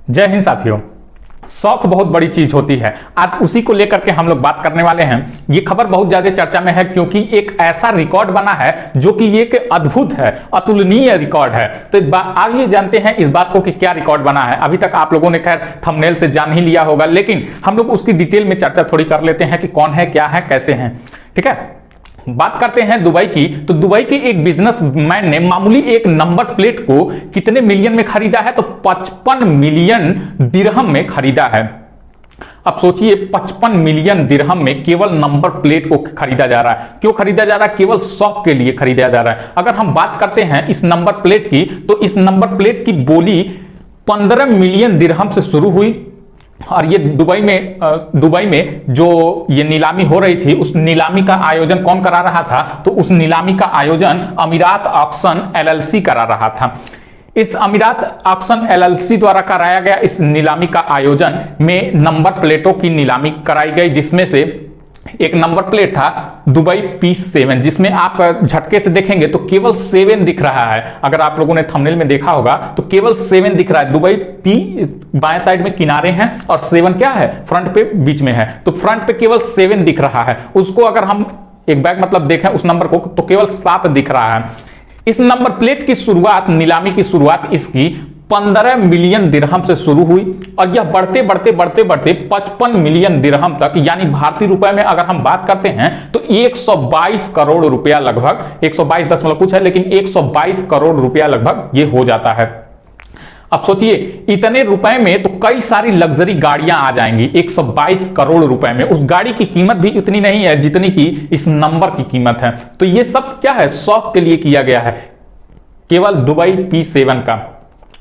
जय हिंद साथियों। शौक बहुत बड़ी चीज होती है। आज उसी को लेकर के हम लोग बात करने वाले हैं। ये खबर बहुत ज्यादा चर्चा में है क्योंकि एक ऐसा रिकॉर्ड बना है जो कि एक अद्भुत है, अतुलनीय रिकॉर्ड है। तो आइए जानते हैं इस बात को कि क्या रिकॉर्ड बना है। अभी तक आप लोगों ने खैर थंबनेल से जान ही लिया होगा, लेकिन हम लोग उसकी डिटेल में चर्चा थोड़ी कर लेते हैं कि कौन है, क्या है, कैसे हैं। ठीक है, बात करते हैं दुबई की। तो दुबई के एक बिजनेसमैन ने मामूली एक नंबर प्लेट को कितने मिलियन में खरीदा है? तो 55 मिलियन दिरहम में खरीदा है। अब सोचिए 55 मिलियन दिरहम में केवल नंबर प्लेट को खरीदा जा रहा है। क्यों खरीदा जा रहा है? केवल शौक के लिए खरीदा जा रहा है। अगर हम बात करते हैं इस नंबर प्लेट की, तो इस नंबर प्लेट की बोली 15 मिलियन दिरहम से शुरू हुई और ये दुबई में जो ये नीलामी हो रही थी, उस नीलामी का आयोजन कौन करा रहा था? तो उस नीलामी का आयोजन अमीरात ऑक्शन एलएलसी करा रहा था। इस अमीरात ऑक्शन एलएलसी द्वारा कराया गया इस नीलामी का आयोजन में नंबर प्लेटों की नीलामी कराई गई, जिसमें से एक नंबर प्लेट था दुबई P7, जिसमें आप झटके से देखेंगे तो केवल 7 दिख रहा है। अगर आप लोगों ने थंबनेल में देखा होगा तो केवल 7 दिख रहा है। दुबई P बाएं साइड में किनारे हैं और 7 क्या है? फ्रंट पे बीच में है। तो फ्रंट पे केवल 7 दिख रहा है। उसको अगर हम एक बैग मतलब देखें उस नंबर को, तो केवल 7 दिख रहा है। इस नंबर प्लेट की शुरुआत, नीलामी की शुरुआत इसकी 15 मिलियन दिरहम से शुरू हुई और यह बढ़ते बढ़ते 55 मिलियन दिरहम तक, यानी भारतीय रुपए में अगर हम बात करते हैं तो 122 करोड़ रुपया लगभग, 122 दशमलव कुछ है, लेकिन 122 करोड़ रुपया लगभग ये हो जाता है। अब सोचिए इतने रुपए में तो कई सारी लग्जरी गाड़ियां आ जाएंगी। 122 करोड़ रुपए में उस गाड़ी की कीमत भी इतनी नहीं है जितनी की इस नंबर की कीमत है। तो ये सब क्या है? शौक के लिए किया गया है। केवल दुबई P7 का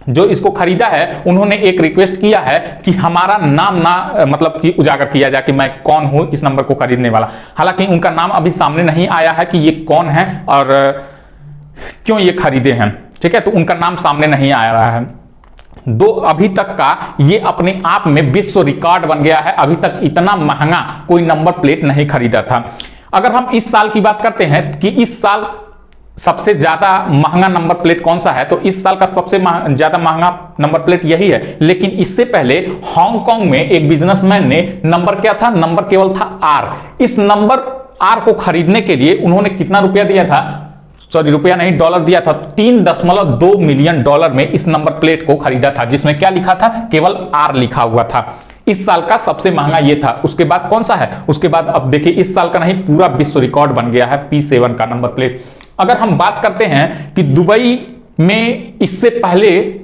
जो इसको खरीदा है, उन्होंने एक रिक्वेस्ट किया है कि हमारा नाम ना मतलब कि उजागर किया जाए कि मैं कौन हूं इस नंबर को खरीदने वाला। हालांकि उनका नाम अभी सामने नहीं आया है कि ये कौन है और क्यों ये खरीदे हैं। ठीक है, तो उनका नाम सामने नहीं आ रहा है। अभी तक का ये अपने आप में विश्व रिकॉर्ड बन गया है। अभी तक इतना महंगा कोई नंबर प्लेट नहीं खरीदा था। अगर हम इस साल की बात करते हैं कि इस साल सबसे ज्यादा महंगा नंबर प्लेट कौन सा है, तो इस साल का सबसे ज्यादा महंगा नंबर प्लेट यही है। लेकिन इससे पहले हांगकांग में एक बिजनेसमैन ने नंबर क्या था? नंबर केवल था R। इस नंबर R को खरीदने के लिए उन्होंने कितना रुपया दिया था? सॉरी, रुपया नहीं, डॉलर दिया था। 3.2 मिलियन डॉलर में इस नंबर प्लेट को खरीदा था, जिसमें क्या लिखा था? केवल R लिखा हुआ था। इस साल का सबसे महंगा ये था। उसके बाद कौन सा है? उसके बाद अब देखिए, इस साल का नहीं, पूरा विश्व रिकॉर्ड बन गया है P7 का नंबर प्लेट। अगर हम बात करते हैं कि दुबई में इससे पहले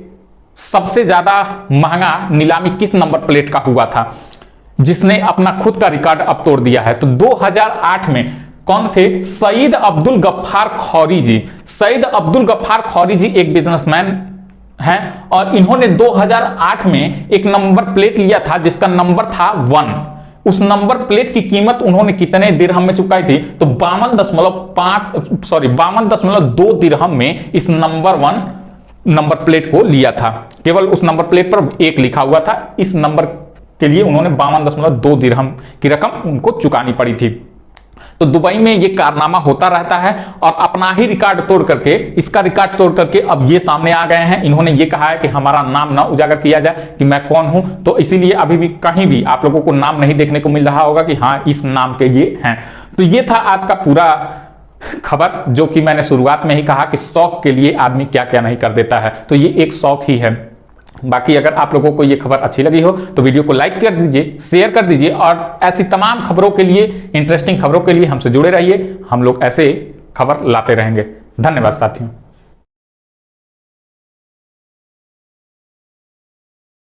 सबसे ज्यादा महंगा नीलामी किस नंबर प्लेट का हुआ था जिसने अपना खुद का रिकॉर्ड अब तोड़ दिया है, तो 2008 में कौन थे? सईद अब्दुल गफ्फार खौरी जी। सईद अब्दुल गफ्फार खौरी जी एक बिजनेसमैन हैं और इन्होंने 2008 में एक नंबर प्लेट लिया था जिसका नंबर था 1। उस नंबर प्लेट की कीमत उन्होंने कितने दिरहम में चुकाई थी? तो 52.2 दिरहम में इस नंबर 1 नंबर प्लेट को लिया था। केवल उस नंबर प्लेट पर 1 लिखा हुआ था। इस नंबर के लिए उन्होंने 52.2 दिरहम की रकम उनको चुकानी पड़ी थी। तो दुबई में ये कारनामा होता रहता है और अपना ही रिकॉर्ड तोड़ करके, इसका रिकॉर्ड तोड़ करके अब ये सामने आ गए हैं। इन्होंने ये कहा है कि हमारा नाम ना उजागर किया जाए कि मैं कौन हूं। तो इसीलिए अभी भी कहीं भी आप लोगों को नाम नहीं देखने को मिल रहा होगा कि हाँ इस नाम के ये हैं। तो ये था आज का पूरा खबर, जो कि मैंने शुरुआत में ही कहा कि शौक के लिए आदमी क्या क्या नहीं कर देता है। तो ये एक शौक ही है। बाकी अगर आप लोगों को ये खबर अच्छी लगी हो तो वीडियो को लाइक कर दीजिए, शेयर कर दीजिए और ऐसी तमाम खबरों के लिए, इंटरेस्टिंग खबरों के लिए हमसे जुड़े रहिए। हम लोग ऐसे खबर लाते रहेंगे। धन्यवाद साथियों।